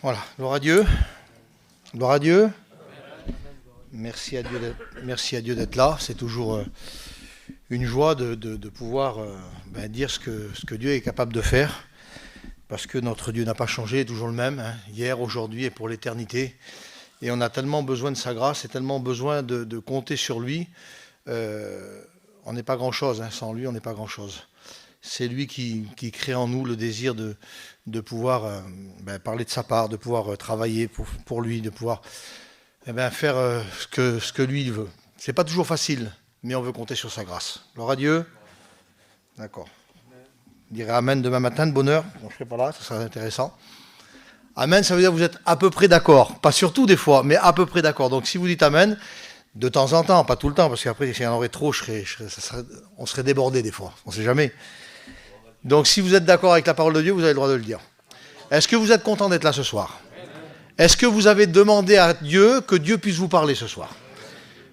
Voilà, gloire à Dieu. Gloire à Dieu. Merci à Dieu d'être là. C'est toujours une joie de pouvoir dire ce que Dieu est capable de faire. Parce que notre Dieu n'a pas changé, il est toujours le même, hein, hier, aujourd'hui et pour l'éternité. Et on a tellement besoin de sa grâce et tellement besoin de compter sur lui. On n'est pas grand-chose, hein, sans lui on n'est pas grand-chose. C'est lui qui crée en nous le désir de pouvoir parler de sa part, de pouvoir travailler pour lui, de pouvoir faire ce que lui il veut. C'est pas toujours facile, mais on veut compter sur sa grâce. Gloire à Dieu. D'accord. Je dirai Amen demain matin de bonne heure. Bon, je ne serai pas là, ça sera intéressant. Amen, ça veut dire que vous êtes à peu près d'accord. Pas surtout des fois, mais à peu près d'accord. Donc si vous dites Amen, de temps en temps, pas tout le temps, parce qu'après, s'il y en aurait trop, on serait débordé des fois. On ne sait jamais. Donc si vous êtes d'accord avec la parole de Dieu, vous avez le droit de le dire. Est-ce que vous êtes content d'être là ce soir? Est-ce que vous avez demandé à Dieu que Dieu puisse vous parler ce soir?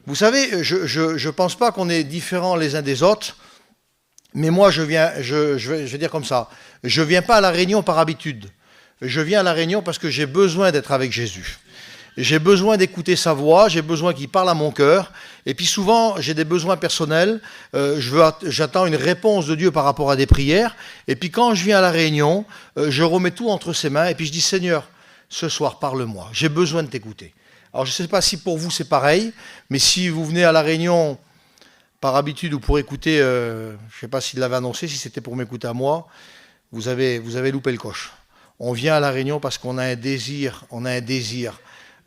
Vous savez, je pense pas qu'on est différents les uns des autres, mais moi je vais dire comme ça, je viens pas à la réunion par habitude. Je viens à la réunion parce que j'ai besoin d'être avec Jésus. J'ai besoin d'écouter sa voix, j'ai besoin qu'il parle à mon cœur. Et puis souvent, j'ai des besoins personnels. J'attends une réponse de Dieu par rapport à des prières. Et puis quand je viens à la réunion, je remets tout entre ses mains. Et puis je dis, Seigneur, ce soir, parle-moi. J'ai besoin de t'écouter. Alors je ne sais pas si pour vous c'est pareil, mais si vous venez à la réunion par habitude ou pour écouter, je ne sais pas s'il l'avait annoncé, si c'était pour m'écouter à moi, vous avez loupé le coche. On vient à la réunion parce qu'on a un désir,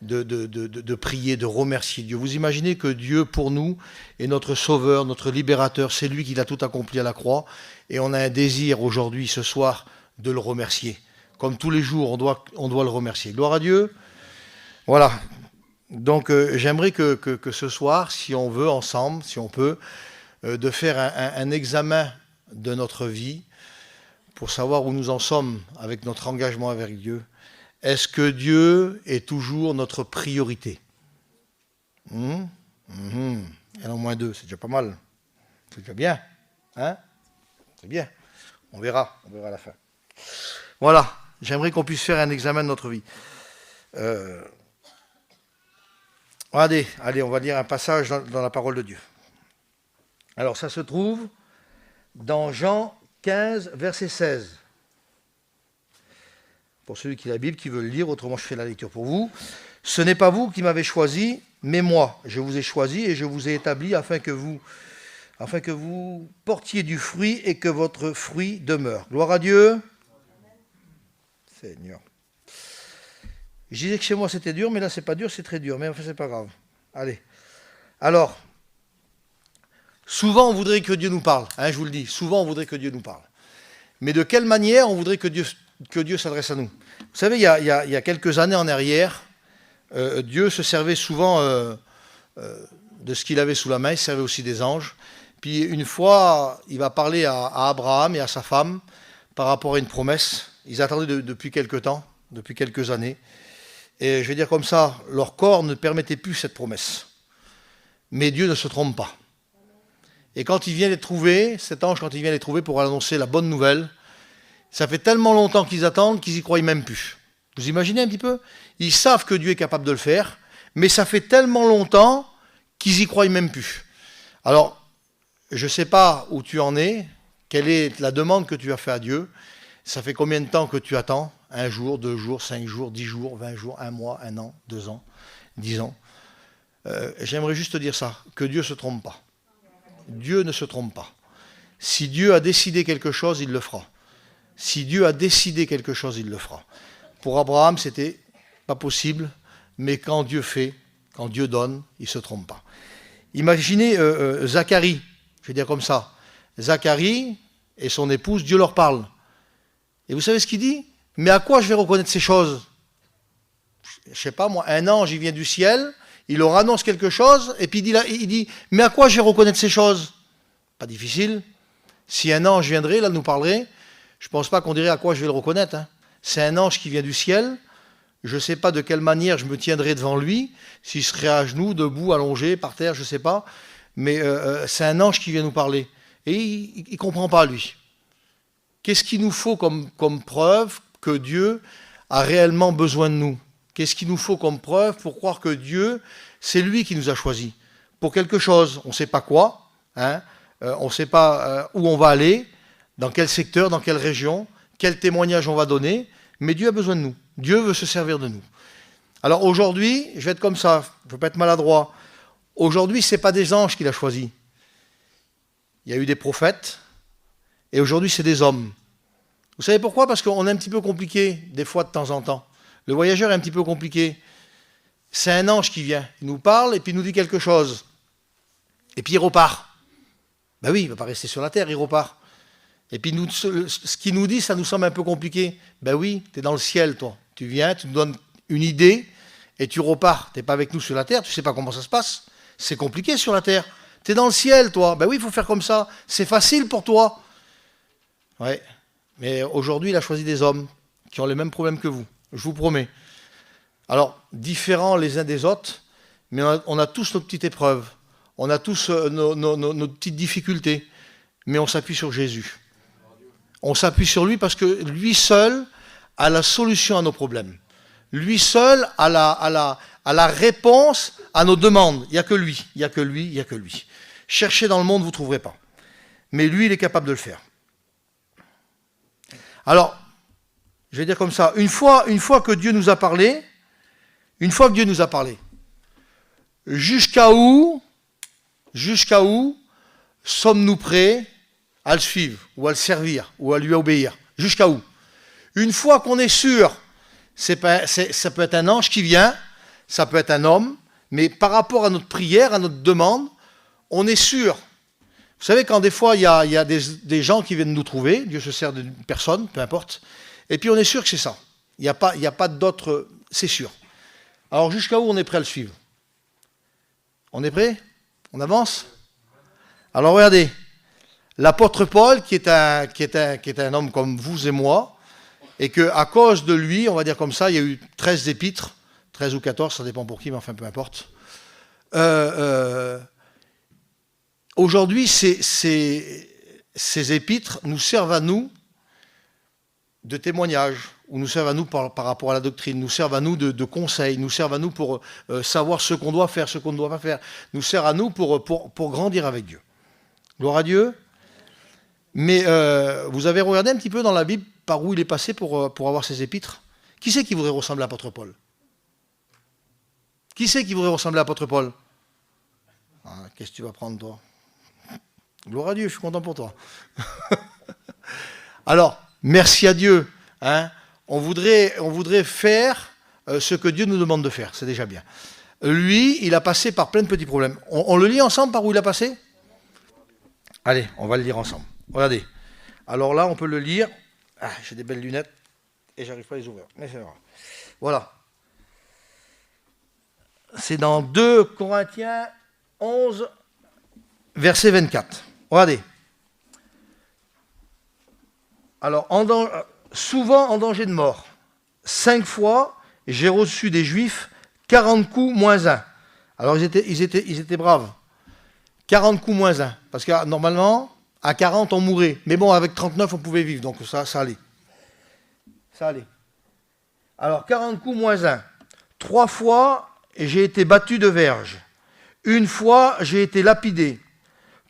de prier, de remercier Dieu. Vous imaginez que Dieu, pour nous, est notre sauveur, notre libérateur. C'est lui qui l'a tout accompli à la croix. Et on a un désir aujourd'hui, ce soir, de le remercier. Comme tous les jours, on doit le remercier. Gloire à Dieu. Voilà. Donc j'aimerais que ce soir, si on veut, ensemble, si on peut, de faire un examen de notre vie pour savoir où nous en sommes avec notre engagement avec Dieu. Est-ce que Dieu est toujours notre priorité? Il y en a au moins deux, c'est déjà pas mal. C'est déjà bien. Hein? C'est bien. On verra à la fin. Voilà, j'aimerais qu'on puisse faire un examen de notre vie. Allez, on va lire un passage dans la parole de Dieu. Alors ça se trouve dans Jean 15, verset 16. Pour celui qui a la Bible, qui veut le lire, autrement je fais la lecture pour vous. « Ce n'est pas vous qui m'avez choisi, mais moi. Je vous ai choisi et je vous ai établi afin que vous portiez du fruit et que votre fruit demeure. » Gloire à Dieu. Seigneur. Je disais que chez moi c'était dur, mais là c'est pas dur, c'est très dur. Mais enfin c'est pas grave. Allez. Alors, souvent on voudrait que Dieu nous parle. Hein, je vous le dis, souvent on voudrait que Dieu nous parle. Mais de quelle manière on voudrait que Dieu s'adresse à nous? Vous savez, il y a quelques années en arrière, Dieu se servait souvent de ce qu'il avait sous la main, il se servait aussi des anges. Puis une fois, il va parler à Abraham et à sa femme par rapport à une promesse. Ils attendaient depuis quelques temps, depuis quelques années. Et je vais dire comme ça, leur corps ne permettait plus cette promesse. Mais Dieu ne se trompe pas. Et quand il vient les trouver, cet ange, quand il vient les trouver pour annoncer la bonne nouvelle, ça fait tellement longtemps qu'ils attendent qu'ils n'y croient même plus. Vous imaginez un petit peu? Ils savent que Dieu est capable de le faire, mais ça fait tellement longtemps qu'ils n'y croient même plus. Alors, je ne sais pas où tu en es, quelle est la demande que tu as faite à Dieu. Ça fait combien de temps que tu attends? 1 jour, 2 jours, 5 jours, 10 jours, 20 jours, 1 mois, 1 an, 2 ans, 10 ans. J'aimerais juste te dire ça, que Dieu ne se trompe pas. Dieu ne se trompe pas. Si Dieu a décidé quelque chose, il le fera. Si Dieu a décidé quelque chose, il le fera. Pour Abraham, c'était pas possible, mais quand Dieu fait, quand Dieu donne, il ne se trompe pas. Imaginez Zacharie, je vais dire comme ça. Zacharie et son épouse, Dieu leur parle. Et vous savez ce qu'il dit? Mais à quoi je vais reconnaître ces choses? Je ne sais pas moi, un ange, il vient du ciel, il leur annonce quelque chose, et puis il dit, mais à quoi je vais reconnaître ces choses? Pas difficile. Si un ange viendrait, là, nous parlerait, je ne pense pas qu'on dirait à quoi je vais le reconnaître. Hein. C'est un ange qui vient du ciel. Je ne sais pas de quelle manière je me tiendrai devant lui, s'il serait à genoux, debout, allongé, par terre, je ne sais pas. Mais c'est un ange qui vient nous parler. Et il ne comprend pas, lui. Qu'est-ce qu'il nous faut comme preuve que Dieu a réellement besoin de nous? Qu'est-ce qu'il nous faut comme preuve pour croire que Dieu, c'est lui qui nous a choisis pour quelque chose? On ne sait pas quoi, hein, on ne sait pas où on va aller, dans quel secteur, dans quelle région, quel témoignage on va donner, mais Dieu a besoin de nous. Dieu veut se servir de nous. Alors aujourd'hui, je vais être comme ça, je ne veux pas être maladroit. Aujourd'hui, ce n'est pas des anges qu'il a choisis. Il y a eu des prophètes, et aujourd'hui, c'est des hommes. Vous savez pourquoi? Parce qu'on est un petit peu compliqué, des fois, de temps en temps. Le voyageur est un petit peu compliqué. C'est un ange qui vient, il nous parle, et puis il nous dit quelque chose. Et puis il repart. Ben oui, il ne va pas rester sur la terre, il repart. Et puis nous, ce qu'il nous dit, ça nous semble un peu compliqué. Ben oui, tu es dans le ciel, toi. Tu viens, tu nous donnes une idée, et tu repars. Tu n'es pas avec nous sur la terre, tu ne sais pas comment ça se passe. C'est compliqué sur la terre. Tu es dans le ciel, toi. Ben oui, il faut faire comme ça. C'est facile pour toi. Ouais. Mais aujourd'hui, il a choisi des hommes qui ont les mêmes problèmes que vous. Je vous promets. Alors, différents les uns des autres, mais on a tous nos petites épreuves. On a tous nos petites difficultés. Mais on s'appuie sur Jésus. On s'appuie sur lui parce que lui seul a la solution à nos problèmes. Lui seul a la réponse à nos demandes. Il n'y a que lui, il n'y a que lui, il n'y a que lui. Cherchez dans le monde, vous ne trouverez pas. Mais lui, il est capable de le faire. Alors, je vais dire comme ça, une fois que Dieu nous a parlé, jusqu'à où sommes-nous prêts à le suivre, ou à le servir, ou à lui obéir? Jusqu'à où? Une fois qu'on est sûr, ça peut être un ange qui vient, ça peut être un homme, mais par rapport à notre prière, à notre demande, on est sûr. Vous savez, quand des fois, il y a des gens qui viennent nous trouver, Dieu se sert d'une personne, peu importe, et puis on est sûr que c'est ça. Il n'y a pas d'autre, c'est sûr. Alors jusqu'à où on est prêt à le suivre? On est prêt? On avance? Alors regardez, l'apôtre Paul, qui est un homme comme vous et moi, et qu'à cause de lui, on va dire comme ça, il y a eu 13 épîtres, 13 ou 14, ça dépend pour qui, mais enfin peu importe. Aujourd'hui, ces épîtres nous servent à nous de témoignage, ou nous servent à nous par rapport à la doctrine, nous servent à nous de conseils, nous servent à nous pour savoir ce qu'on doit faire, ce qu'on ne doit pas faire, nous servent à nous pour grandir avec Dieu. Gloire à Dieu. Mais vous avez regardé un petit peu dans la Bible par où il est passé pour avoir ces épîtres? Qui c'est qui voudrait ressembler à l'apôtre Paul? Qui c'est qui voudrait ressembler à l'apôtre Paul? Qu'est-ce que tu vas prendre, toi? Gloire à Dieu, je suis content pour toi. Alors, merci à Dieu. Hein, on voudrait faire ce que Dieu nous demande de faire, c'est déjà bien. Lui, il a passé par plein de petits problèmes. On le lit ensemble par où il a passé? Allez, on va le lire ensemble. Regardez. Alors là, on peut le lire. J'ai des belles lunettes et j'arrive pas à les ouvrir. Mais c'est vrai. Voilà. C'est dans 2 Corinthiens 11, verset 24. Regardez. Alors, souvent en danger de mort. 5 fois, j'ai reçu des Juifs 40 coups moins 1. Alors, ils étaient braves. 40 coups moins 1. Parce que normalement, à 40, on mourait. Mais bon, avec 39, on pouvait vivre. Donc ça allait. Ça allait. Alors, 40 coups moins 1. 3 fois, j'ai été battu de verge. 1 fois, j'ai été lapidé.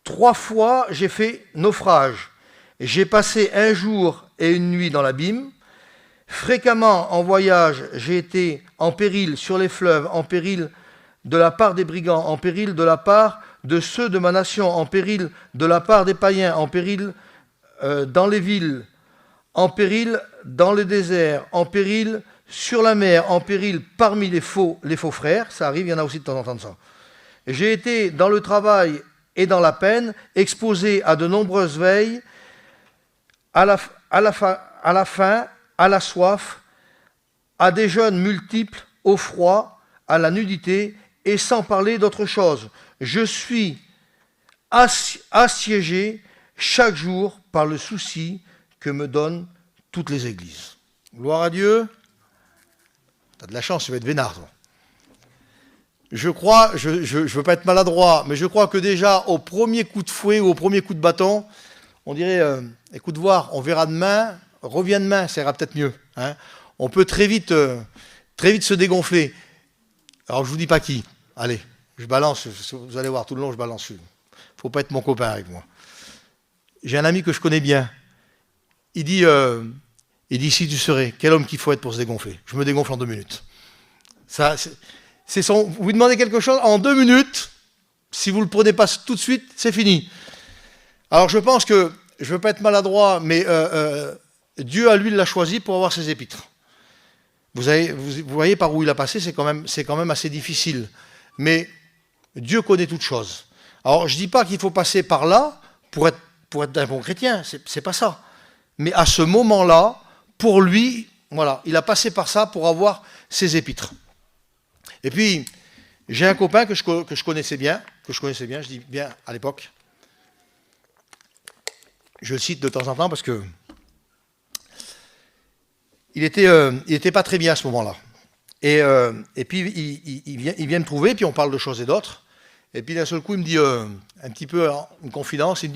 3 fois, j'ai fait naufrage. J'ai passé 1 jour et 1 nuit dans l'abîme. Fréquemment, en voyage, j'ai été en péril sur les fleuves, en péril de la part des brigands, en péril de la part de ceux de ma nation, en péril de la part des païens, en péril dans les villes, en péril dans le désert, en péril sur la mer, en péril parmi les faux frères. Ça arrive, il y en a aussi de temps en temps de ça. J'ai été dans le travail et dans la peine, exposé à de nombreuses veilles, à la faim, à la soif, à des jeûnes multiples, au froid, à la nudité, et sans parler d'autre chose. Je suis assiégé chaque jour par le souci que me donnent toutes les églises. Gloire à Dieu. T'as de la chance, tu vas être vénard, toi. Je crois, je ne veux pas être maladroit, mais je crois que déjà, au premier coup de fouet ou au premier coup de bâton, on dirait, écoute voir, on verra demain, reviens demain, ça ira peut-être mieux. Hein. on peut très vite se dégonfler. Alors, je vous dis pas qui. Allez, je balance, vous allez voir, tout le long, je balance. Il ne faut pas être mon copain avec moi. J'ai un ami que je connais bien. Il dit, si tu serais, quel homme qu'il faut être pour se dégonfler? Je me dégonfle en 2 minutes. Ça, vous lui demandez quelque chose, en 2 minutes, si vous ne le prenez pas tout de suite, c'est fini. Alors, je pense que, je ne veux pas être maladroit, mais Dieu, à lui, l'a choisi pour avoir ses épîtres. Vous voyez par où il a passé, c'est quand même assez difficile. Mais Dieu connaît toutes choses. Alors, je ne dis pas qu'il faut passer par là pour être un bon chrétien, c'est pas ça. Mais à ce moment-là, pour lui, voilà, il a passé par ça pour avoir ses épîtres. Et puis, j'ai un copain que je connaissais bien, je dis bien à l'époque. Je le cite de temps en temps parce que il était pas très bien à ce moment-là. Et puis, il vient me trouver, puis on parle de choses et d'autres. Et puis, d'un seul coup, il me dit, un petit peu une confidence, il me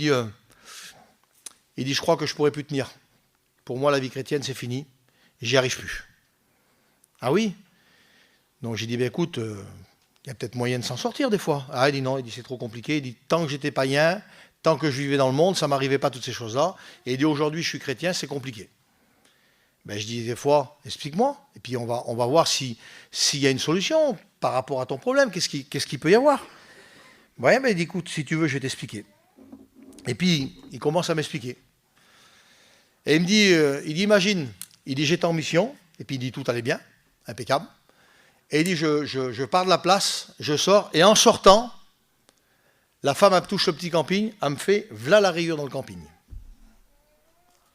dit, je crois que je ne pourrai plus tenir. Pour moi, la vie chrétienne, c'est fini. J'y arrive plus. Ah oui? Donc, j'ai dit, ben, écoute, il y a peut-être moyen de s'en sortir des fois. Ah, il dit non, il dit, c'est trop compliqué. Il dit, tant que j'étais païen, tant que je vivais dans le monde, ça ne m'arrivait pas toutes ces choses-là. Et il dit, aujourd'hui, je suis chrétien, c'est compliqué. Ben, je dis des fois, explique-moi, et puis on va voir s'il y a une solution par rapport à ton problème, qu'est-ce qu'il peut y avoir. Ouais, ben, il dit, écoute, si tu veux, je vais t'expliquer. Et puis, il commence à m'expliquer. Et il me dit, imagine, il dit, j'étais en mission, et puis il dit, tout allait bien, impeccable. Et il dit, je pars de la place, je sors, et en sortant, la femme, elle me touche le petit camping, elle me fait, v'là la rayure dans le camping.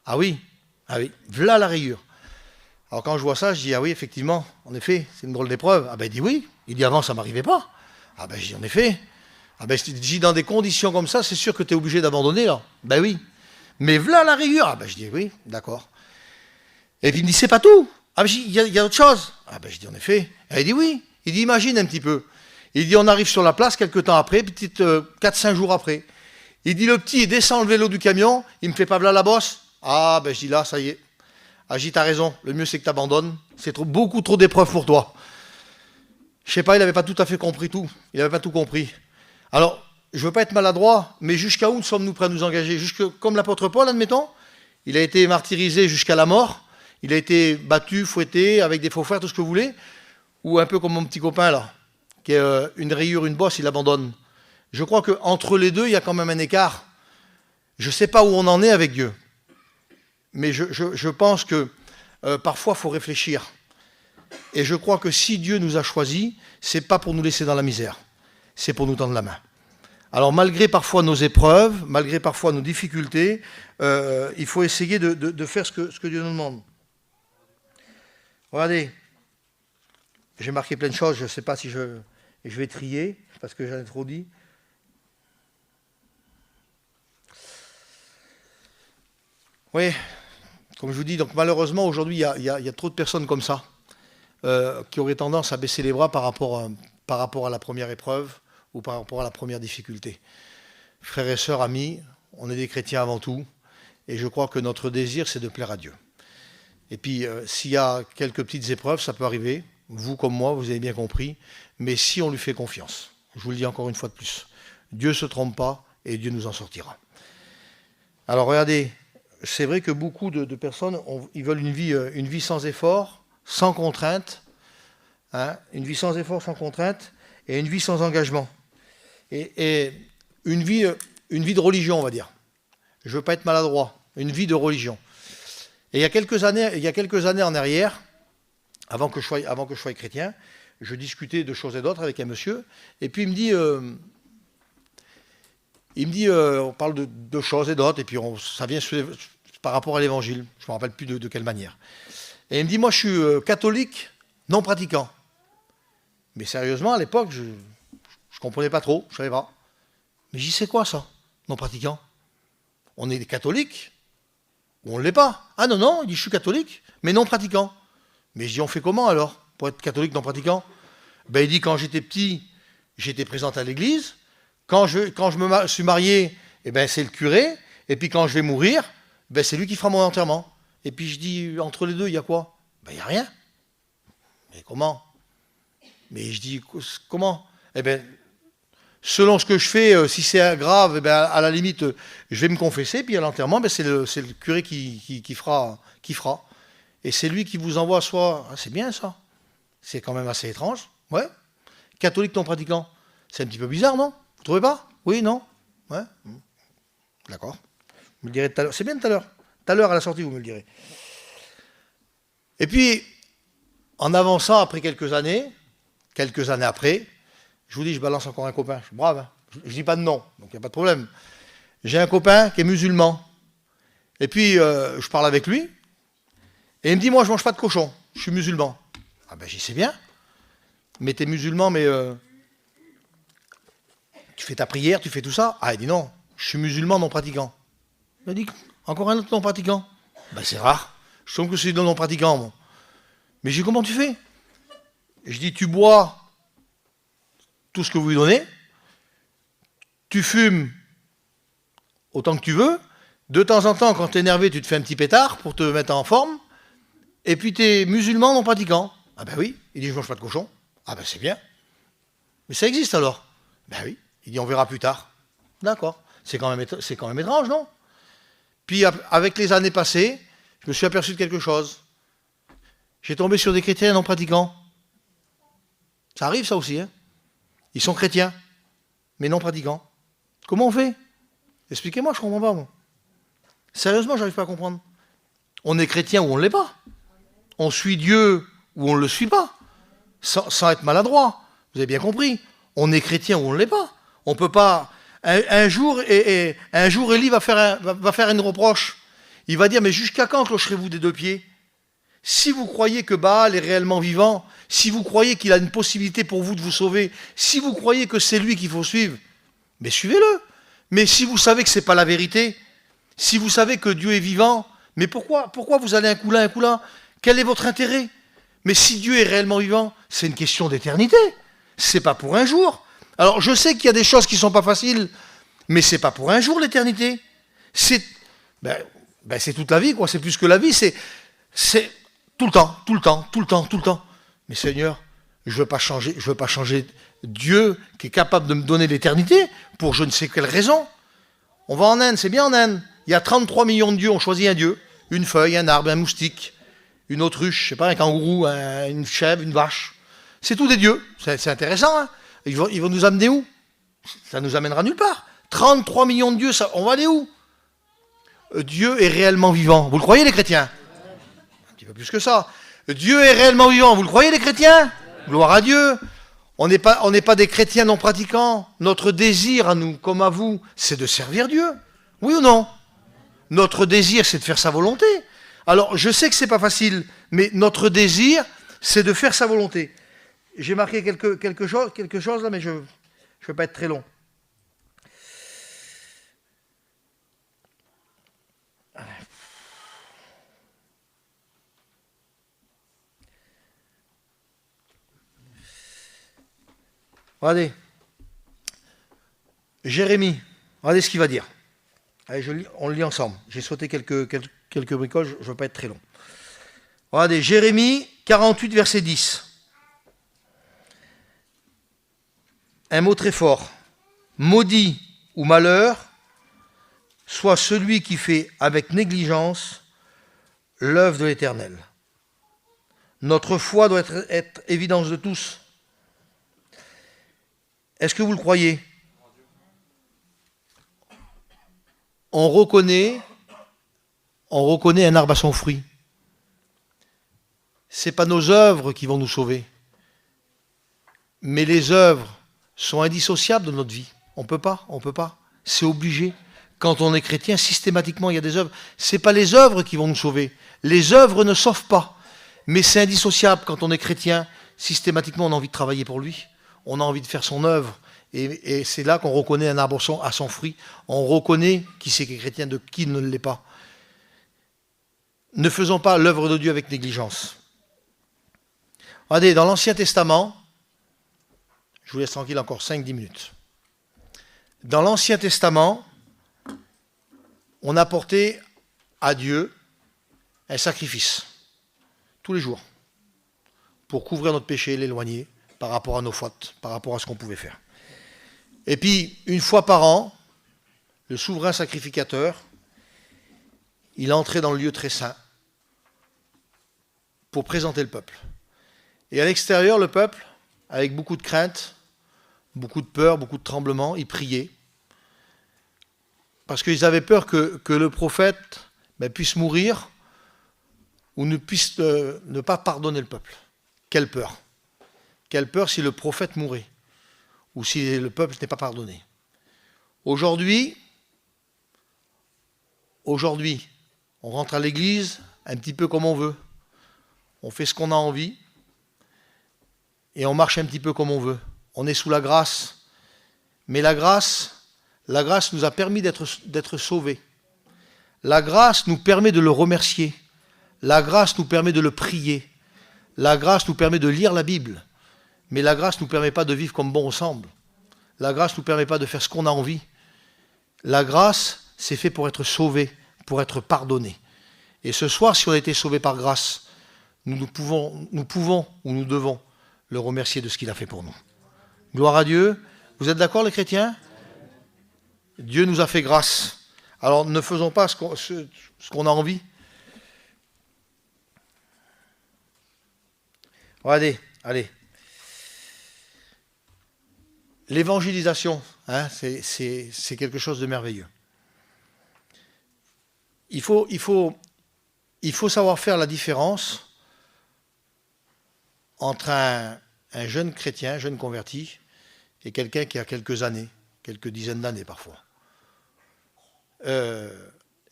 Ah oui, v'là la rayure. Alors quand je vois ça, je dis, ah oui, effectivement, en effet, c'est une drôle d'épreuve. Ah ben il dit oui, il dit avant ça ne m'arrivait pas. Ah ben je dis en effet. Ah ben je dis dans des conditions comme ça, c'est sûr que tu es obligé d'abandonner là. Ben oui. Mais v'là la rayure. Ah ben je dis oui, d'accord. Et puis il me dit, c'est pas tout. Ah ben je dis, il y a autre chose. Ah ben je dis en effet. Et il dit oui. Il dit, imagine un petit peu. Il dit, on arrive sur la place quelques temps après, peut-être 4-5 jours après. Il dit, le petit, il descend le vélo du camion, il me fait pas v'là la bosse. Ah, ben je dis là, ça y est. Ah, je dis, t'as raison, le mieux c'est que t'abandonnes. C'est beaucoup trop d'épreuves pour toi. Je sais pas, il n'avait pas tout à fait compris tout. Il n'avait pas tout compris. Alors, je veux pas être maladroit, mais jusqu'à où sommes-nous prêts à nous engager? Comme l'apôtre Paul, admettons. Il a été martyrisé jusqu'à la mort. Il a été battu, fouetté, avec des faux frères, tout ce que vous voulez. Ou un peu comme mon petit copain là, qui a une rayure, une bosse, il abandonne. Je crois qu'entre les deux, il y a quand même un écart. Je ne sais pas où on en est avec Dieu. Mais je pense que parfois, il faut réfléchir. Et je crois que si Dieu nous a choisis, ce n'est pas pour nous laisser dans la misère. C'est pour nous tendre la main. Alors, malgré parfois nos épreuves, malgré parfois nos difficultés, il faut essayer de faire ce que Dieu nous demande. Regardez, j'ai marqué plein de choses. Je ne sais pas si je vais trier, parce que j'en ai trop dit. Oui, comme je vous dis, donc malheureusement, aujourd'hui, il y a trop de personnes comme ça, qui auraient tendance à baisser les bras par rapport à la première épreuve ou par rapport à la première difficulté. Frères et sœurs, amis, on est des chrétiens avant tout, et je crois que notre désir, c'est de plaire à Dieu. Et puis, s'il y a quelques petites épreuves, ça peut arriver, vous comme moi, vous avez bien compris, mais si on lui fait confiance, je vous le dis encore une fois de plus, Dieu ne se trompe pas, et Dieu nous en sortira. Alors, regardez, c'est vrai que beaucoup de personnes, ils veulent une vie sans effort, sans contrainte, hein, une vie sans effort, sans contrainte, et une vie sans engagement. Et une vie de religion, on va dire. Je ne veux pas être maladroit, une vie de religion. Et il y a quelques années en arrière, avant que je sois chrétien, je discutais de choses et d'autres avec un monsieur, et puis il me dit, on parle de choses et d'autres, et puis ça vient par rapport à l'évangile, je ne me rappelle plus de quelle manière. Et il me dit, moi je suis catholique non pratiquant. Mais sérieusement, à l'époque, je ne comprenais pas trop, je ne savais pas. Mais j'y sais quoi ça, non pratiquant? On est des catholiques ou on ne l'est pas? Ah non, non, il dit, je suis catholique, mais non pratiquant. Mais je dis, on fait comment alors pour être catholique non pratiquant? Ben, il dit, quand j'étais petit, j'étais présent à l'église. Quand je me suis marié, eh ben, c'est le curé. Et puis quand je vais mourir, ben, c'est lui qui fera mon enterrement. Et puis je dis, entre les deux, il y a quoi? Ben, ben, il n'y a rien. Mais comment? Mais je dis, comment? Eh bien, selon ce que je fais, si c'est grave, eh bien, à la limite, je vais me confesser, puis à l'enterrement, ben, c'est le curé qui fera. Et c'est lui qui vous envoie soit... Ah, c'est bien ça. C'est quand même assez étrange. Ouais. Catholique non pratiquant. C'est un petit peu bizarre, non? Vous trouvez pas? Oui, non? Ouais. D'accord. Vous me le direz tout à l'heure. C'est bien tout à l'heure. Tout à l'heure, à la sortie, vous me le direz. Et puis, en avançant après quelques années après, je vous dis, je balance encore un copain. Je suis brave, hein. Je ne dis pas de nom, donc il n'y a pas de problème. J'ai un copain qui est musulman. Et puis, je parle avec lui. Et il me dit, moi, je ne mange pas de cochon. Je suis musulman. Ah ben, j'y sais bien. Mais tu es musulman, mais tu fais ta prière, tu fais tout ça. Ah, il dit non, je suis musulman non pratiquant. Il a dit, encore un autre non pratiquant. Ben, c'est rare. Je trouve que c'est non pratiquant, moi. Mais j'ai dit, comment tu fais? Et je dis, tu bois tout ce que vous lui donnez, tu fumes autant que tu veux, de temps en temps, quand tu es énervé, tu te fais un petit pétard pour te mettre en forme, et puis tu es musulman non pratiquant. Ah ben oui, il dit, je mange pas de cochon. Ah ben c'est bien. Mais ça existe alors? Ben oui. Il dit, on verra plus tard. D'accord. C'est quand même étrange, non? Puis avec les années passées, je me suis aperçu de quelque chose. J'ai tombé sur des chrétiens non pratiquants. Ça arrive ça aussi, hein? Ils sont chrétiens, mais non pratiquants. Comment on fait? Expliquez-moi, je ne comprends pas, moi. Sérieusement, je n'arrive pas à comprendre. On est chrétien ou on ne l'est pas. On suit Dieu ou on ne le suit pas. Sans être maladroit. Vous avez bien compris. On est chrétien ou on ne l'est pas. On ne peut pas... Un jour, Élie va faire une reproche. Il va dire, mais jusqu'à quand clocherez-vous des deux pieds? Si vous croyez que Baal est réellement vivant, si vous croyez qu'il a une possibilité pour vous de vous sauver, si vous croyez que c'est lui qu'il faut suivre, mais suivez-le. Mais si vous savez que ce n'est pas la vérité, si vous savez que Dieu est vivant, mais pourquoi vous allez un coup là, un coup là? Quel est votre intérêt? Mais si Dieu est réellement vivant, c'est une question d'éternité. C'est pas pour un jour. Alors je sais qu'il y a des choses qui ne sont pas faciles, mais c'est pas pour un jour l'éternité. C'est c'est toute la vie, quoi. C'est plus que la vie, c'est tout le temps, tout le temps, tout le temps, tout le temps. Mais Seigneur, je veux pas changer Dieu qui est capable de me donner l'éternité pour je ne sais quelle raison. On va en Inde, c'est bien en Inde. Il y a 33 millions de dieux, on choisit un dieu. Une feuille, un arbre, un moustique, une autruche, je sais pas, un kangourou, une chèvre, une vache. C'est tous des dieux. C'est intéressant, hein. Ils vont nous amener où? Ça nous amènera nulle part. 33 millions de dieux, on va aller où? Dieu est réellement vivant. Vous le croyez, les chrétiens? Un petit peu plus que ça. Dieu est réellement vivant. Vous le croyez, les chrétiens? Gloire à Dieu. On n'est pas des chrétiens non pratiquants. Notre désir à nous, comme à vous, c'est de servir Dieu. Oui ou non? Notre désir, c'est de faire sa volonté. Alors, je sais que c'est pas facile, mais notre désir, c'est de faire sa volonté. J'ai marqué quelque chose là, mais je ne vais pas être très long. Regardez. Jérémie, regardez ce qu'il va dire. Allez, on le lit ensemble. J'ai sauté quelques bricoles, je ne veux pas être très long. Regardez, Jérémie 48, verset 10. Un mot très fort. Maudit ou malheur, soit celui qui fait avec négligence l'œuvre de l'Éternel. Notre foi doit être évidence de tous. Est-ce que vous le croyez? On reconnaît un arbre à son fruit. Ce n'est pas nos œuvres qui vont nous sauver. Mais les œuvres sont indissociables de notre vie. On ne peut pas. C'est obligé. Quand on est chrétien, systématiquement, il y a des œuvres. Ce n'est pas les œuvres qui vont nous sauver. Les œuvres ne sauvent pas. Mais c'est indissociable. Quand on est chrétien, systématiquement, on a envie de travailler pour lui. On a envie de faire son œuvre. Et c'est là qu'on reconnaît un arbre à son fruit. On reconnaît qui c'est qui est chrétien de qui ne l'est pas. Ne faisons pas l'œuvre de Dieu avec négligence. Regardez, dans l'Ancien Testament, je vous laisse tranquille encore 5-10 minutes. Dans l'Ancien Testament, on apportait à Dieu un sacrifice. tous les jours, pour couvrir notre péché et l'éloigner par rapport à nos fautes, par rapport à ce qu'on pouvait faire. Et puis, une fois par an, le souverain sacrificateur, il entrait dans le lieu très saint pour présenter le peuple. Et à l'extérieur, le peuple, avec beaucoup de crainte, beaucoup de peur, beaucoup de tremblement, ils priaient. Parce qu'ils avaient peur que le prophète puisse mourir ou ne puisse ne pas pardonner le peuple. Quelle peur! Quelle peur si le prophète mourait ou si le peuple n'est pas pardonné. Aujourd'hui, on rentre à l'église un petit peu comme on veut. On fait ce qu'on a envie et on marche un petit peu comme on veut. On est sous la grâce. Mais la grâce nous a permis d'être sauvés. La grâce nous permet de le remercier. La grâce nous permet de le prier. La grâce nous permet de lire la Bible. Mais la grâce ne nous permet pas de vivre comme bon semble. La grâce ne nous permet pas de faire ce qu'on a envie. La grâce, c'est fait pour être sauvé, pour être pardonné. Et ce soir, si on a été sauvé par grâce, nous pouvons ou nous devons le remercier de ce qu'il a fait pour nous. Gloire à Dieu. Vous êtes d'accord, les chrétiens? Dieu nous a fait grâce. Alors ne faisons pas ce qu'on a envie. Allez. L'évangélisation, c'est quelque chose de merveilleux. Il faut savoir faire la différence entre un jeune chrétien, un jeune converti, et quelqu'un qui a quelques années, quelques dizaines d'années parfois.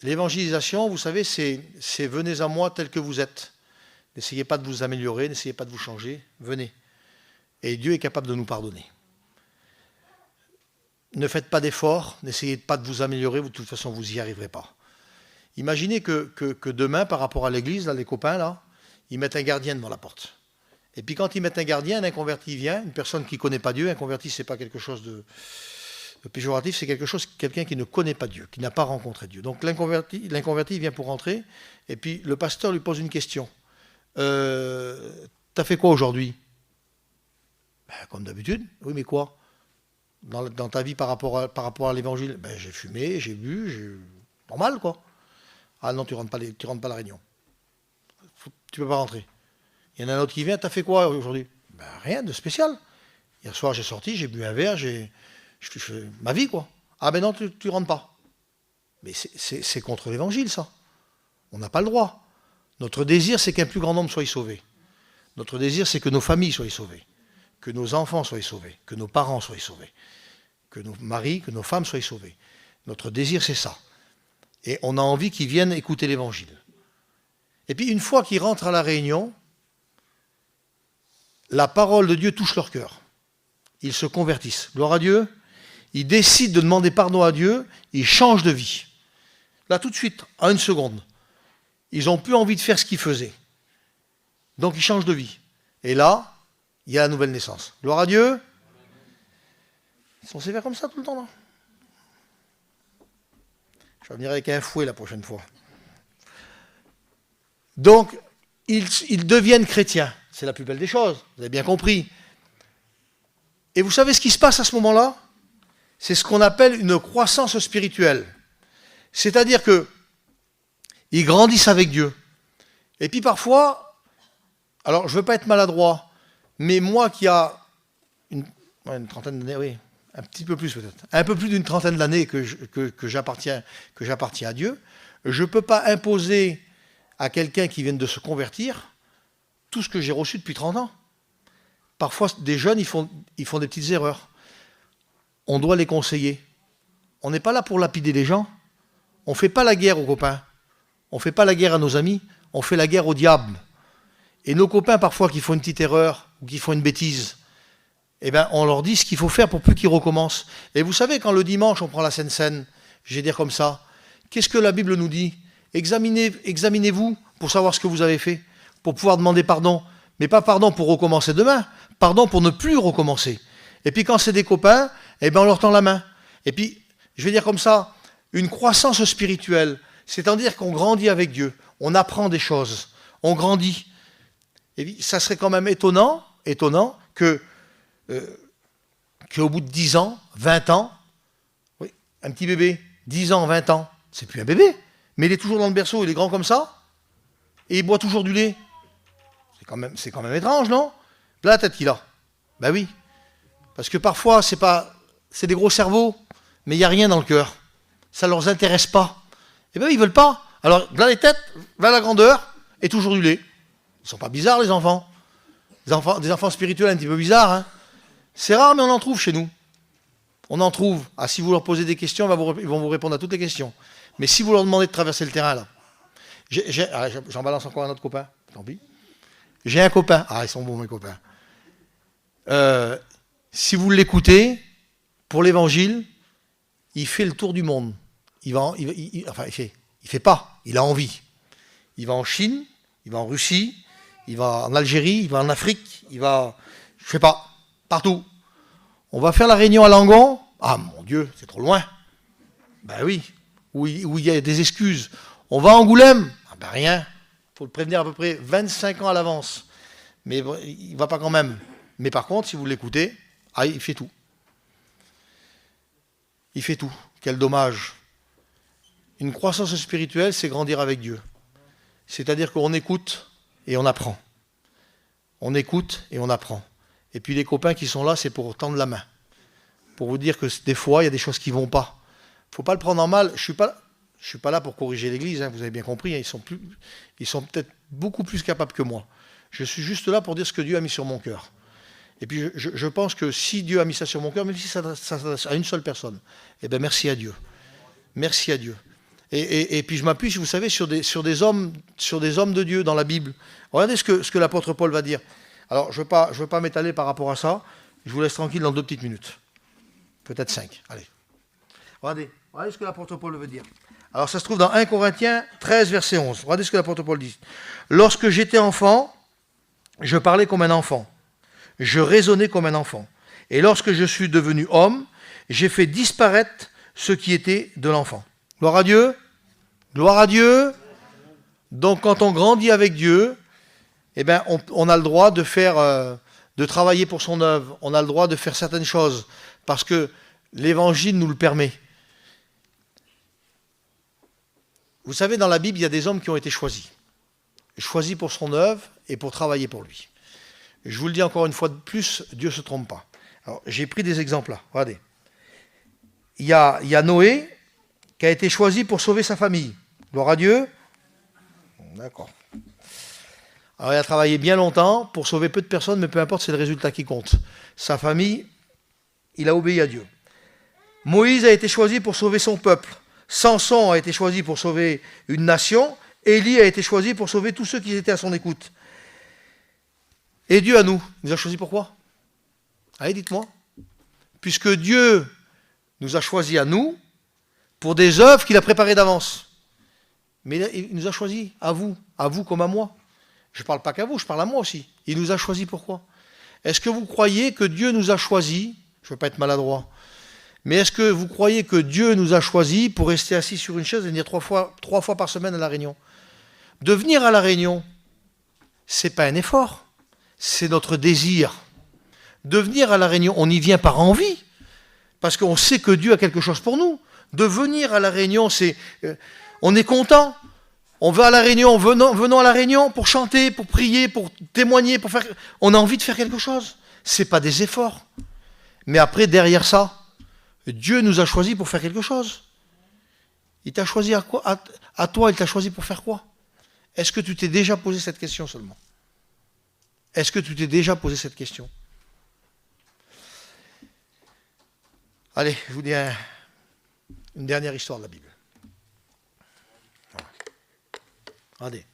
L'évangélisation, vous savez, c'est venez à moi tel que vous êtes. N'essayez pas de vous améliorer, n'essayez pas de vous changer, venez. Et Dieu est capable de nous pardonner. Ne faites pas d'efforts, n'essayez pas de vous améliorer, de toute façon vous n'y arriverez pas. Imaginez que demain, par rapport à l'église, là, les copains, là, ils mettent un gardien devant la porte. Et puis quand ils mettent un gardien, un inconverti vient, une personne qui ne connaît pas Dieu, un converti, ce n'est pas quelque chose de péjoratif, c'est quelqu'un qui ne connaît pas Dieu, qui n'a pas rencontré Dieu. Donc l'inconverti vient pour rentrer, et puis le pasteur lui pose une question. T'as fait quoi aujourd'hui? Comme d'habitude. Oui, mais quoi? Dans ta vie par rapport à l'évangile? J'ai fumé, j'ai bu, normal, quoi. Ah non, tu rentres pas à la réunion. Tu peux pas rentrer. Il y en a un autre qui vient, t'as fait quoi aujourd'hui? Rien de spécial. Hier soir, j'ai sorti, j'ai bu un verre, je fais ma vie, quoi. Ah non, tu rentres pas. Mais c'est contre l'évangile, ça. On n'a pas le droit. Notre désir, c'est qu'un plus grand nombre soit sauvé. Notre désir, c'est que nos familles soient sauvées, que nos enfants soient sauvés, que nos parents soient sauvés, que nos maris, que nos femmes soient sauvés. Notre désir, c'est ça. Et on a envie qu'ils viennent écouter l'évangile. Et puis, une fois qu'ils rentrent à la réunion, la parole de Dieu touche leur cœur. Ils se convertissent. Gloire à Dieu. Ils décident de demander pardon à Dieu. Ils changent de vie. Là, tout de suite, en une seconde. Ils n'ont plus envie de faire ce qu'ils faisaient. Donc, ils changent de vie. Et là, il y a la nouvelle naissance. Gloire à Dieu. Ils sont sévères comme ça tout le temps, là. Je vais venir avec un fouet la prochaine fois. Donc, ils deviennent chrétiens. C'est la plus belle des choses. Vous avez bien compris. Et vous savez ce qui se passe à ce moment-là? C'est ce qu'on appelle une croissance spirituelle. C'est-à-dire que ils grandissent avec Dieu. Et puis parfois, alors je ne veux pas être maladroit, mais moi qui a une trentaine d'années, oui, un petit peu plus peut-être, un peu plus d'une trentaine d'années que j'appartiens à Dieu, je ne peux pas imposer à quelqu'un qui vient de se convertir tout ce que j'ai reçu depuis 30 ans. Parfois, des jeunes, ils font des petites erreurs. On doit les conseiller. On n'est pas là pour lapider les gens. On ne fait pas la guerre aux copains. On ne fait pas la guerre à nos amis. On fait la guerre au diable. Et nos copains, parfois, qui font une petite erreur ou qui font une bêtise, on leur dit ce qu'il faut faire pour plus qu'ils recommencent. Et vous savez, quand le dimanche, on prend la Sainte Seine, je vais dire comme ça, qu'est-ce que la Bible nous dit? Examinez-vous pour savoir ce que vous avez fait, pour pouvoir demander pardon. Mais pas pardon pour recommencer demain, pardon pour ne plus recommencer. Et puis quand c'est des copains, on leur tend la main. Et puis, je vais dire comme ça, une croissance spirituelle, c'est-à-dire qu'on grandit avec Dieu, on apprend des choses, on grandit. Et ça serait quand même étonnant que qu'au bout de 10 ans, 20 ans, oui, un petit bébé, 10 ans, 20 ans, c'est plus un bébé, mais il est toujours dans le berceau, il est grand comme ça, et il boit toujours du lait. C'est quand même étrange, non? Là, la tête qu'il a. Ben oui. Parce que parfois, c'est des gros cerveaux, mais il n'y a rien dans le cœur. Ça ne leur intéresse pas. Eh bien, ils ne veulent pas. Alors, là, les têtes, là, la grandeur, et toujours du lait. Ils ne sont pas bizarres, les enfants. Des enfants spirituels un petit peu bizarres, hein. C'est rare, mais on en trouve chez nous. On en trouve. Ah, si vous leur posez des questions, ils vont vous répondre à toutes les questions. Mais si vous leur demandez de traverser le terrain, là, j'en balance encore un autre copain, tant pis. J'ai un copain. Ah, ils sont bons, mes copains. Si vous l'écoutez, pour l'évangile, il fait le tour du monde. Il fait pas, il a envie. Il va en Chine, il va en Russie, il va en Algérie, il va en Afrique, il va, je sais pas, partout. On va faire la réunion à Langon. Ah, mon Dieu, c'est trop loin. Ben oui, où il y a des excuses. On va à Angoulême. Ah ben rien. Il faut le prévenir à peu près 25 ans à l'avance. Mais il ne va pas quand même. Mais par contre, si vous l'écoutez, ah, il fait tout. Il fait tout. Quel dommage. Une croissance spirituelle, c'est grandir avec Dieu. C'est-à-dire qu'on écoute et on apprend. On écoute et on apprend. Et puis les copains qui sont là, c'est pour tendre la main. Pour vous dire que des fois, il y a des choses qui ne vont pas. Il ne faut pas le prendre en mal. Je ne suis pas là pour corriger l'Église, hein, vous avez bien compris. Hein, ils sont peut-être beaucoup plus capables que moi. Je suis juste là pour dire ce que Dieu a mis sur mon cœur. Et puis je pense que si Dieu a mis ça sur mon cœur, même si ça s'adresse à une seule personne, eh bien merci à Dieu. Merci à Dieu. Et puis je m'appuie, vous savez, sur des hommes de Dieu dans la Bible. Regardez ce que l'apôtre Paul va dire. Alors je ne veux pas m'étaler par rapport à ça. Je vous laisse tranquille dans 2 petites minutes. Peut-être 5. Allez. Regardez ce que l'apôtre Paul veut dire. Alors ça se trouve dans 1 Corinthiens 13, verset 11. Regardez ce que l'apôtre Paul dit. Lorsque j'étais enfant, je parlais comme un enfant. Je raisonnais comme un enfant. Et lorsque je suis devenu homme, j'ai fait disparaître ce qui était de l'enfant. Gloire à Dieu. Gloire à Dieu. Donc quand on grandit avec Dieu, eh ben, on a le droit de travailler pour son œuvre. On a le droit de faire certaines choses. Parce que l'Évangile nous le permet. Vous savez, dans la Bible, il y a des hommes qui ont été choisis. Choisis pour son œuvre et pour travailler pour lui. Je vous le dis encore une fois de plus, Dieu ne se trompe pas. Alors, j'ai pris des exemples là. Regardez. Il y a Noé qui a été choisi pour sauver sa famille. Gloire à Dieu. D'accord. Alors, il a travaillé bien longtemps pour sauver peu de personnes, mais peu importe, c'est le résultat qui compte. Sa famille, il a obéi à Dieu. Moïse a été choisi pour sauver son peuple. Samson a été choisi pour sauver une nation. Élie a été choisi pour sauver tous ceux qui étaient à son écoute. Et Dieu à nous, il nous a choisis pourquoi? Allez, dites-moi. Puisque Dieu nous a choisis à nous pour des œuvres qu'il a préparées d'avance. Mais il nous a choisis à vous comme à moi. Je ne parle pas qu'à vous, je parle à moi aussi. Il nous a choisis pourquoi? Est-ce que vous croyez que Dieu nous a choisis? Je ne veux pas être maladroit. Mais est-ce que vous croyez que Dieu nous a choisis pour rester assis sur une chaise et venir trois fois par semaine à la réunion? De venir à la réunion, ce n'est pas un effort. C'est notre désir. De venir à la réunion, on y vient par envie, parce qu'on sait que Dieu a quelque chose pour nous. De venir à la réunion, on est content. On va à la réunion, venons à la réunion pour chanter, pour prier, pour témoigner, on a envie de faire quelque chose. Ce n'est pas des efforts. Mais après, derrière ça, Dieu nous a choisis pour faire quelque chose. Il t'a choisi à quoi? À toi, il t'a choisi pour faire quoi? Est-ce que tu t'es déjà posé cette question seulement? Est-ce que tu t'es déjà posé cette question? Allez, je vous dis une dernière histoire de la Bible. Regardez.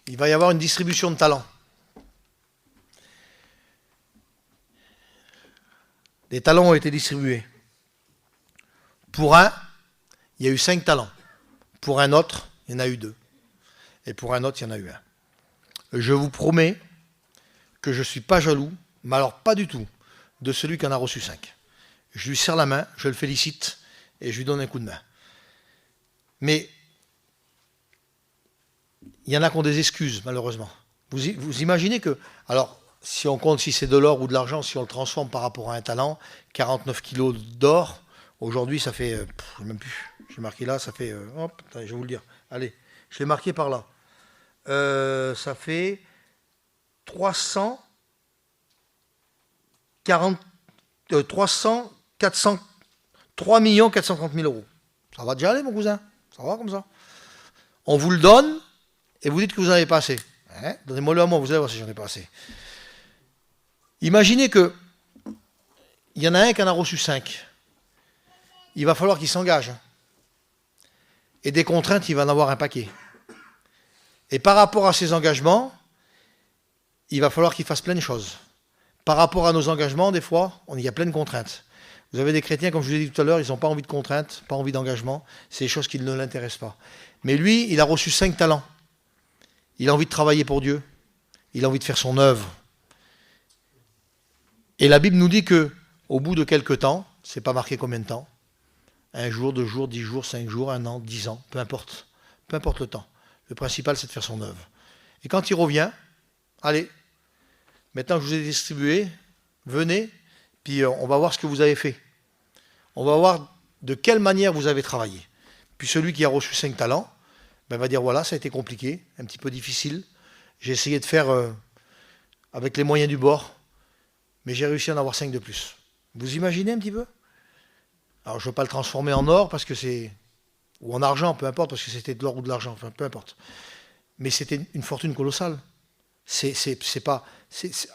Il va y avoir une distribution de talents. Des talents ont été distribués. Pour un, il y a eu 5 talents. Pour un autre, il y en a eu 2. Et pour un autre, il y en a eu 1. Je vous promets que je ne suis pas jaloux, mais alors pas du tout, de celui qui en a reçu 5. Je lui serre la main, je le félicite et je lui donne un coup de main. Mais il y en a qui ont des excuses, malheureusement. Vous imaginez que, alors, si on compte si c'est de l'or ou de l'argent, si on le transforme par rapport à un talent, 49 kilos d'or, aujourd'hui, ça fait, je sais même plus, j'ai marqué là, ça fait, hop, attendez, je vais vous le dire. Allez, je l'ai marqué par là. Ça fait 340, 300, 400, 3 430 000 euros. Ça va déjà aller, mon cousin? Ça va comme ça? On vous le donne et vous dites que vous n'en avez pas assez. Hein? Donnez-moi-le à moi, vous allez voir si j'en ai pas assez. Imaginez que il y en a un qui en a reçu 5. Il va falloir qu'il s'engage. Et des contraintes, il va en avoir un paquet. Et par rapport à ces engagements, il va falloir qu'il fasse plein de choses. Par rapport à nos engagements, des fois, il y a plein de contraintes. Vous avez des chrétiens, comme je vous l'ai dit tout à l'heure, ils n'ont pas envie de contraintes, pas envie d'engagement. C'est des choses qui ne l'intéressent pas. Mais lui, il a reçu 5 talents. Il a envie de travailler pour Dieu. Il a envie de faire son œuvre. Et la Bible nous dit que, au bout de quelques temps, c'est pas marqué combien de temps, 1 jour, 2 jours, 10 jours, 5 jours, 1 an, 10 ans, peu importe le temps. Le principal, c'est de faire son œuvre. Et quand il revient, allez, maintenant que je vous ai distribué, venez, puis on va voir ce que vous avez fait. On va voir de quelle manière vous avez travaillé. Puis celui qui a reçu 5 talents, ben va dire voilà, ça a été compliqué, un petit peu difficile. J'ai essayé de faire avec les moyens du bord, mais j'ai réussi à en avoir 5 de plus. Vous imaginez un petit peu? Alors je ne veux pas le transformer en or parce que c'est, ou en argent, peu importe, parce que c'était de l'or ou de l'argent, enfin peu importe. Mais c'était une fortune colossale. C'est pas,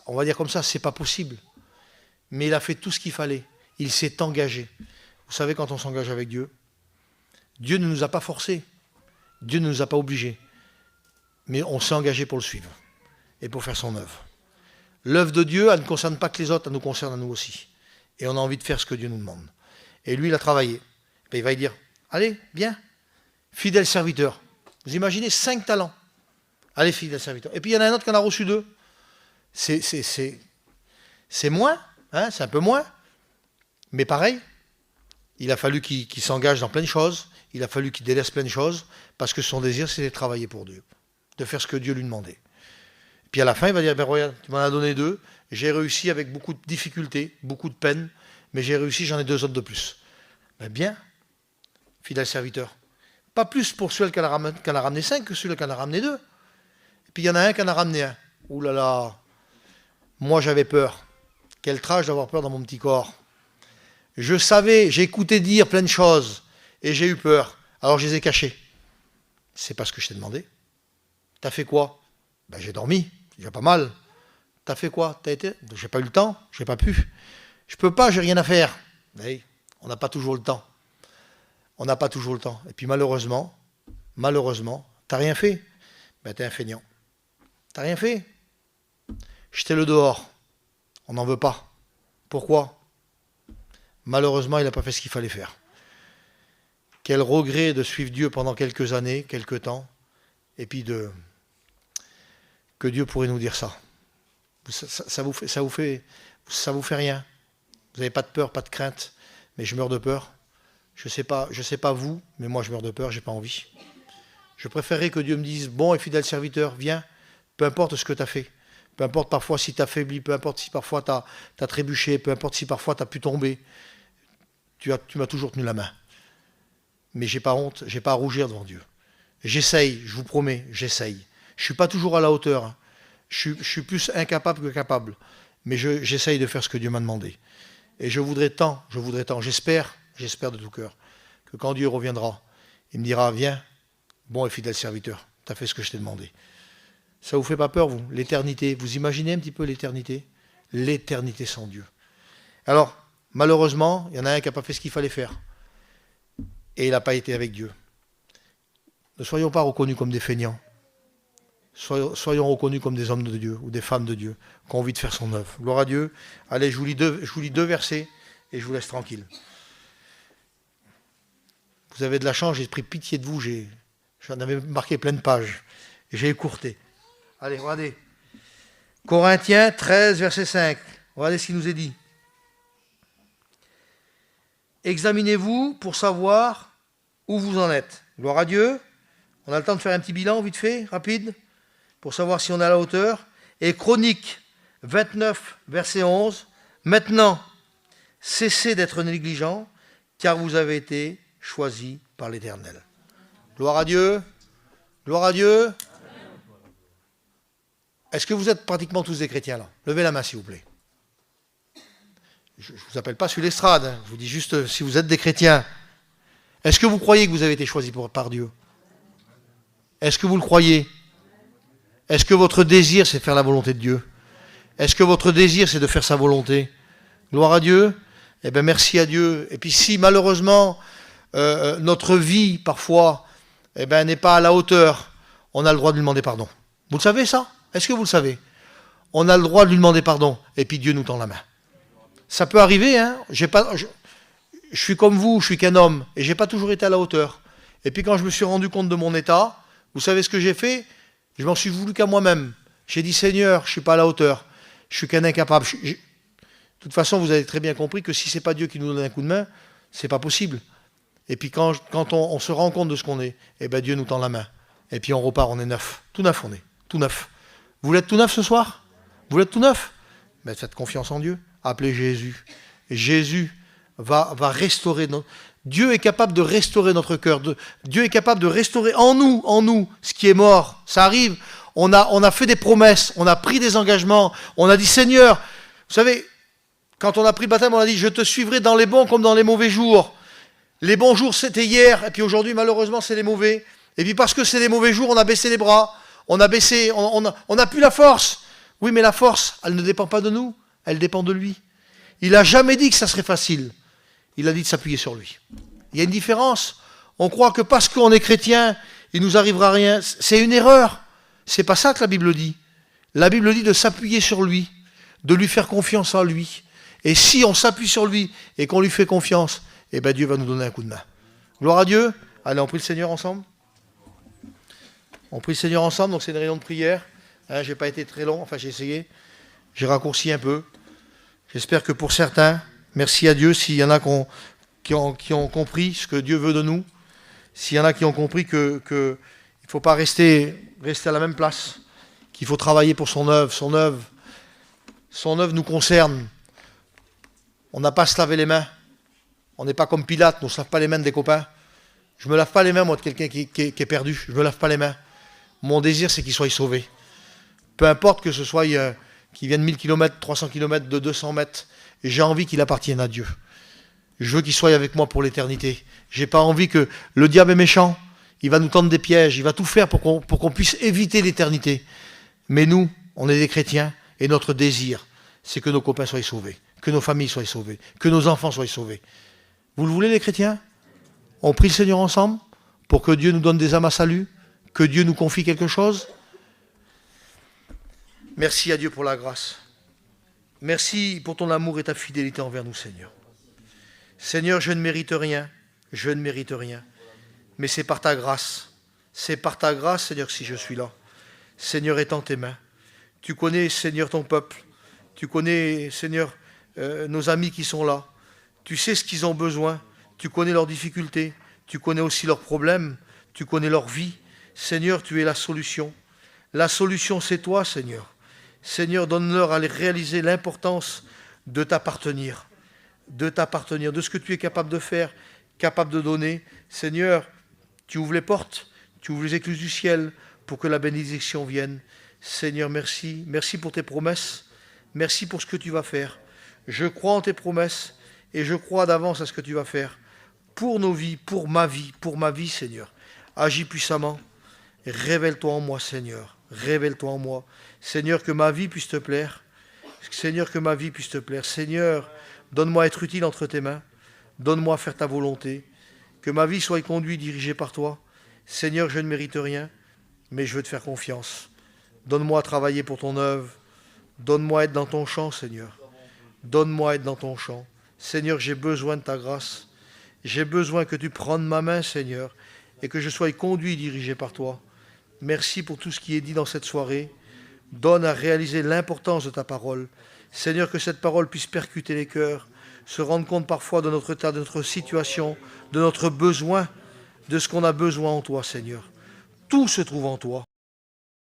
on va dire comme ça, c'est pas possible. Mais il a fait tout ce qu'il fallait. Il s'est engagé. Vous savez, quand on s'engage avec Dieu, Dieu ne nous a pas forcés. Dieu ne nous a pas obligés. Mais on s'est engagé pour le suivre et pour faire son œuvre. L'œuvre de Dieu, elle ne concerne pas que les autres, elle nous concerne à nous aussi. Et on a envie de faire ce que Dieu nous demande. Et lui, il a travaillé. Et il va lui dire, allez, viens, fidèle serviteur. Vous imaginez 5 talents. Allez, fidèle serviteur. Et puis il y en a un autre qui en a reçu 2. C'est moins, hein, c'est un peu moins. Mais pareil, il a fallu qu'il s'engage dans plein de choses. Il a fallu qu'il délaisse plein de choses. Parce que son désir, c'était de travailler pour Dieu. De faire ce que Dieu lui demandait. Puis à la fin, il va dire, ben regarde, tu m'en as donné 2. J'ai réussi avec beaucoup de difficultés, beaucoup de peine. Mais j'ai réussi, j'en ai 2 autres de plus. Ben bien, fidèle serviteur. Pas plus pour celui qui en a ramené 5 que celui qui en a ramené 2. Et puis il y en a un qui en a ramené 1. Ouh là là, moi j'avais peur. Quel trash d'avoir peur dans mon petit corps. Je savais, j'ai écouté dire plein de choses et j'ai eu peur. Alors je les ai cachées. C'est pas ce que je t'ai demandé. T'as fait quoi? Ben j'ai dormi, c'est déjà pas mal. T'as fait quoi? T'as été? J'ai pas eu le temps, j'ai pas pu. Je peux pas, j'ai rien à faire. Oui, on n'a pas toujours le temps. On n'a pas toujours le temps. Et puis malheureusement, t'as rien fait. Ben t'es un feignant. T'as rien fait. Jetez-le dehors. On n'en veut pas. Pourquoi? Malheureusement, il n'a pas fait ce qu'il fallait faire. Quel regret de suivre Dieu pendant quelques années, quelques temps, et puis que Dieu pourrait nous dire ça. Ça vous fait rien. Vous n'avez pas de peur, pas de crainte, mais je meurs de peur. Je sais pas vous, mais moi je meurs de peur, j'ai pas envie. Je préférerais que Dieu me dise, bon et fidèle serviteur, viens, peu importe ce que tu as fait. Peu importe parfois si tu as faibli, peu importe si parfois tu as trébuché, peu importe si parfois tu as pu tomber. Tu m'as toujours tenu la main. Mais j'ai pas honte, j'ai pas à rougir devant Dieu. J'essaye, je vous promets, j'essaye. Je suis pas toujours à la hauteur. Je suis plus incapable que capable. Mais j'essaye de faire ce que Dieu m'a demandé. Et je voudrais tant, j'espère de tout cœur, que quand Dieu reviendra, il me dira, viens, bon et fidèle serviteur, tu as fait ce que je t'ai demandé. Ça vous fait pas peur, vous? L'éternité, vous imaginez un petit peu l'éternité? L'éternité sans Dieu. Alors, malheureusement, il y en a un qui n'a pas fait ce qu'il fallait faire. Et il n'a pas été avec Dieu. Ne soyons pas reconnus comme des feignants. Soyons reconnus comme des hommes de Dieu ou des femmes de Dieu qui ont envie de faire son œuvre. Gloire à Dieu. Allez, je vous lis 2 versets et je vous laisse tranquille. Vous avez de la chance, j'ai pris pitié de vous. J'en avais marqué plein de pages. Et j'ai écourté. Allez, regardez. Corinthiens 13, verset 5. Regardez ce qu'il nous est dit. Examinez-vous pour savoir où vous en êtes. Gloire à Dieu. On a le temps de faire un petit bilan vite fait, rapide, pour savoir si on est à la hauteur. Et Chroniques 29, verset 11. Maintenant, cessez d'être négligents, car vous avez été choisis par l'Éternel. Gloire à Dieu. Gloire à Dieu. Est-ce que vous êtes pratiquement tous des chrétiens là? Levez la main s'il vous plaît. Je ne vous appelle pas sur l'estrade, hein. Je vous dis juste si vous êtes des chrétiens. Est-ce que vous croyez que vous avez été choisis par Dieu? Est-ce que vous le croyez? Est-ce que votre désir c'est de faire la volonté de Dieu? Est-ce que votre désir c'est de faire sa volonté? Gloire à Dieu. Eh bien merci à Dieu. Et puis si malheureusement notre vie parfois n'est pas à la hauteur, on a le droit de lui demander pardon. Vous le savez ça? Est-ce que vous le savez? On a le droit de lui demander pardon et puis Dieu nous tend la main. Ça peut arriver, hein. Je suis comme vous, je suis qu'un homme et j'ai pas toujours été à la hauteur. Et puis quand je me suis rendu compte de mon état, vous savez ce que j'ai fait? Je m'en suis voulu qu'à moi-même. J'ai dit Seigneur, je suis pas à la hauteur. Je suis qu'un incapable. De toute façon, vous avez très bien compris que si c'est pas Dieu qui nous donne un coup de main, c'est pas possible. Et puis quand on se rend compte de ce qu'on est, eh ben Dieu nous tend la main. Et puis on repart, on est neuf. Tout neuf, on est. Tout neuf. Vous voulez être tout neuf ce soir? Vous voulez être tout neuf? Ben, faites confiance en Dieu. Appelez Jésus. Et Jésus va restaurer notre... Dieu est capable de restaurer notre cœur. Dieu est capable de restaurer en nous, ce qui est mort. Ça arrive. On a fait des promesses. On a pris des engagements. On a dit Seigneur, vous savez, quand on a pris le baptême, on a dit je te suivrai dans les bons comme dans les mauvais jours. Les bons jours, c'était hier. Et puis aujourd'hui, malheureusement, c'est les mauvais. Et puis parce que c'est les mauvais jours, on a baissé les bras. On n'a plus la force. Oui, mais la force, elle ne dépend pas de nous. Elle dépend de lui. Il n'a jamais dit que ça serait facile. Il a dit de s'appuyer sur lui. Il y a une différence. On croit que parce qu'on est chrétien, il ne nous arrivera rien. C'est une erreur. C'est pas ça que la Bible dit. La Bible dit de s'appuyer sur lui, de lui faire confiance en lui. Et si on s'appuie sur lui et qu'on lui fait confiance, eh ben Dieu va nous donner un coup de main. Gloire à Dieu. Allez, on prie le Seigneur ensemble. On prie le Seigneur ensemble, donc c'est une réunion de prière. Hein, j'ai pas été très long, enfin j'ai essayé. J'ai raccourci un peu. J'espère que pour certains, merci à Dieu s'il y en a qui ont compris ce que Dieu veut de nous. S'il y en a qui ont compris qu'il ne faut pas rester à la même place, qu'il faut travailler pour son œuvre. Son œuvre nous concerne. On n'a pas à se laver les mains. On n'est pas comme Pilate, on ne se lave pas les mains des copains. Je ne me lave pas les mains, moi, de quelqu'un qui est perdu. Je ne me lave pas les mains. Mon désir, c'est qu'il soit sauvé. Peu importe que ce soit qu'il vienne 1000 km, 300 km, de 200 mètres. J'ai envie qu'il appartienne à Dieu. Je veux qu'il soit avec moi pour l'éternité. J'ai pas envie que le diable est méchant. Il va nous tendre des pièges. Il va tout faire pour qu'on puisse éviter l'éternité. Mais nous, on est des chrétiens et notre désir, c'est que nos copains soient sauvés, que nos familles soient sauvées, que nos enfants soient sauvés. Vous le voulez, les chrétiens? On prie le Seigneur ensemble pour que Dieu nous donne des âmes à salut, que Dieu nous confie quelque chose. Merci à Dieu pour la grâce. Merci pour ton amour et ta fidélité envers nous, Seigneur. Seigneur, je ne mérite rien, mais c'est par ta grâce. C'est par ta grâce, Seigneur, si je suis là. Seigneur, étends tes mains. Tu connais, Seigneur, ton peuple. Tu connais, Seigneur, nos amis qui sont là. Tu sais ce qu'ils ont besoin. Tu connais leurs difficultés. Tu connais aussi leurs problèmes. Tu connais leur vie. Seigneur, tu es la solution. La solution, c'est toi, Seigneur. Seigneur, donne-leur à réaliser l'importance de t'appartenir, de ce que tu es capable de faire, capable de donner. Seigneur, tu ouvres les portes, tu ouvres les écluses du ciel pour que la bénédiction vienne. Seigneur, merci. Merci pour tes promesses. Merci pour ce que tu vas faire. Je crois en tes promesses et je crois d'avance à ce que tu vas faire pour nos vies, pour ma vie, Seigneur. Agis puissamment. Révèle-toi en moi, Seigneur. Révèle-toi en moi. Seigneur, que ma vie puisse te plaire. Seigneur, que ma vie puisse te plaire. Seigneur, donne-moi à être utile entre tes mains. Donne-moi à faire ta volonté. Que ma vie soit conduite, dirigée par toi. Seigneur, je ne mérite rien, mais je veux te faire confiance. Donne-moi à travailler pour ton œuvre. Donne-moi à être dans ton champ, Seigneur. Donne-moi à être dans ton champ. Seigneur, j'ai besoin de ta grâce. J'ai besoin que tu prennes ma main, Seigneur, et que je sois conduit, dirigé par toi. Merci pour tout ce qui est dit dans cette soirée. Donne à réaliser l'importance de ta parole. Seigneur, que cette parole puisse percuter les cœurs, se rendre compte parfois de notre état, de notre situation, de notre besoin, de ce qu'on a besoin en toi, Seigneur. tout se trouve en toi.